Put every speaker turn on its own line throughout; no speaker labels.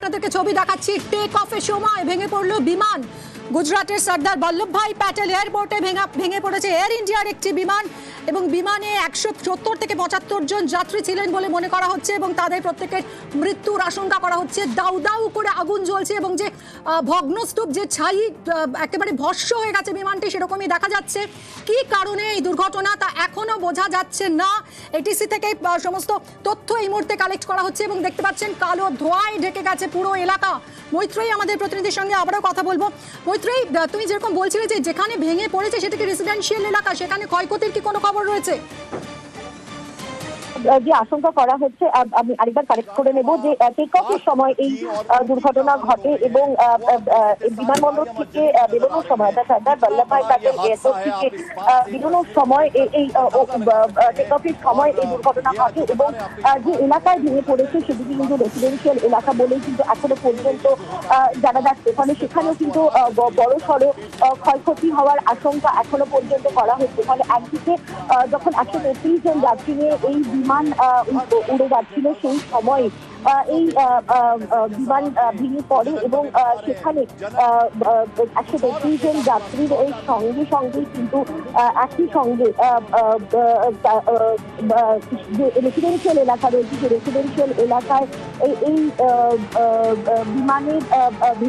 আপনাদেরকে ছবি দেখাচ্ছি। টেক অফের সময় ভেঙে পড়লো বিমান। গুজরাটের সর্দার বল্লভভাই প্যাটেল এয়ারপোর্টে ভেঙে পড়েছে এয়ার ইন্ডিয়ার একটি বিমান এবং বিমানে 170 থেকে 75 জন যাত্রী ছিলেন বলে মনে করা হচ্ছে এবং তাদের প্রত্যেকের মৃত্যুর আশঙ্কা করা হচ্ছে। দাউ দাউ করে আগুন জ্বলছে এবং যে ভগ্নস্তূপ, যে ছাই একেবারে ভস্ম হয়ে গেছে বিমানটি, সেরকমই দেখা যাচ্ছে। কি কারণে এই দুর্ঘটনা তা এখনো বোঝা যাচ্ছে না। এটিসি থেকে সমস্ত তথ্য এই মুহূর্তে কালেক্ট করা হচ্ছে এবং দেখতে পাচ্ছেন কালো ধোঁয়ায় ঢেকে গেছে পুরো এলাকা। মৈত্রেয়ী আমাদের প্রতিনিধির সঙ্গে আবারও কথা বলবো। মৈত্রেয়ী, তুমি যেরকম বলছিলে যে যেখানে ভেঙে পড়েছে সেটা কি রেসিডেন্সিয়াল এলাকা, সেখানে ক্ষয়ক্ষতির কি কোনো খবর রয়েছে?
যে আশঙ্কা করা হচ্ছে, আমি আরেকবার কারেক্ট করে নেব যে টেক অফের সময় এই দুর্ঘটনা ঘটে এবং বিমানবন্দর থেকে বেরোনোর সময় অর্থাৎ সর্দার বল্লভভাই প্যাটেল এয়ারপোর্ট থেকে বেরোনোর সময় এই টেক অফের সময় এই দুর্ঘটনা ঘটে এবং যে এলাকায় ভেঙে পড়েছে সেদিকে কিন্তু রেসিডেন্সিয়াল এলাকা বলেই কিন্তু এখনো পর্যন্ত জানা যাচ্ছে। ফলে সেখানেও কিন্তু বড় সড়ো ক্ষয়ক্ষতি হওয়ার আশঙ্কা এখনো পর্যন্ত করা হচ্ছে। ফলে একদিকে যখন 133 জন যাত্রী নিয়ে এই বিমান উড়ে যাচ্ছিল সেই সময় এই বিমান ভেঙে পড়ে এবং সেখানে 133 জন যাত্রীর এই সঙ্গে সঙ্গে কিন্তু একই সঙ্গে যে রেসিডেন্সিয়াল এলাকা রয়েছে, যে রেসিডেন্সিয়াল এলাকায় এই বিমানের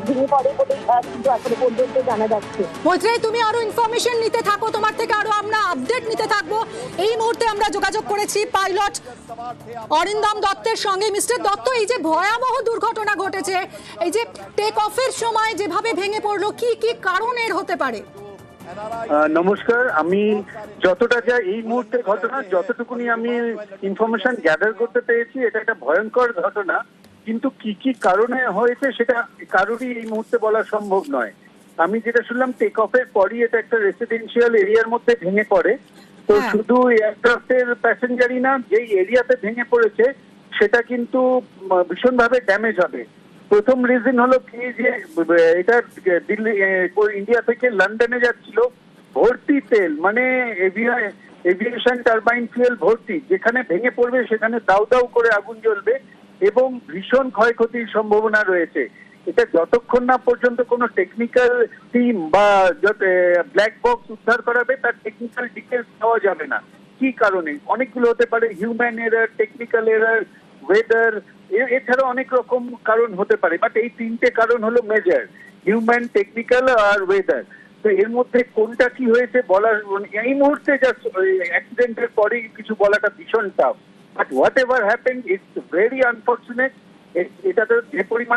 ভেঙে পড়ে বলে কিন্তু এখনো পর্যন্ত জানা যাচ্ছে।
মৈত্রেয়ী, তুমি আরো ইনফরমেশন নিতে থাকো, তোমার থেকে আরো আমরা আপডেট নিতে থাকবো। এই মুহূর্তে আমরা যোগাযোগ করেছি পাইলট অরিন্দম দত্তের সঙ্গে। মিস্টার দত্ত, এই যে ভয়াবহ দুর্ঘটনা ঘটেছে, এই যে টেক অফের সময় যেভাবে ভেঙে পড়লো, কি কি কারণের হতে পারে?
নমস্কার, আমি যতটা যা এই মুহূর্তে ঘটনা যতটুকুনি আমি ইনফরমেশন গ্যাদার করতে পেরেছি, এটা একটা ভয়ঙ্কর ঘটনা। কিন্তু কি কি কারণে হয়েছে সেটা কারোরই এই মুহূর্তে বলা সম্ভব নয়। আমি যেটা শুনলাম, টেক অফের পরই এটা একটা রেসিডেন্সিয়াল এরিয়ার মধ্যে ভেঙে পড়ে। তো শুধু এয়ারক্রাফটের প্যাসেঞ্জারই না, যেই এরিয়াতে ভেঙে পড়েছে সেটা কিন্তু ভীষণভাবে ড্যামেজ হবে। প্রথম রিজন হলো কি, যে এটা দিল্লি ইন্ডিয়া থেকে লন্ডনে যাচ্ছিল ভর্তি তেল, মানে এভিয়েশন টারবাইন ফুয়েল ভর্তি। যেখানে ভেঙে পড়বে সেখানে দাউ দাউ করে আগুন জ্বলবে এবং ভীষণ ক্ষয়ক্ষতির সম্ভাবনা রয়েছে। এটা যতক্ষণ না পর্যন্ত কোনো টেকনিক্যাল টিম বা ব্ল্যাক বক্স উদ্ধার করাবে তার টেকনিক্যাল ডিটেলস পাওয়া যাবে না। কি কারণে? অনেকগুলো হতে পারে, human error, technical error, weather, এছাড়া অনেক রকম কারণ হতে পারে। বাট এই তিনটে কারণ হলো মেজর: হিউম্যান, টেকনিক্যাল আর ওয়েদার। তো এর মধ্যে কোনটা কি হয়েছে বলার এই মুহূর্তে জাস্ট অ্যাক্সিডেন্টের পরেই কিছু বলাটা ভীষণ tough. But what ever happen, it's very unfortunate. এটাতে যে পরিমাণ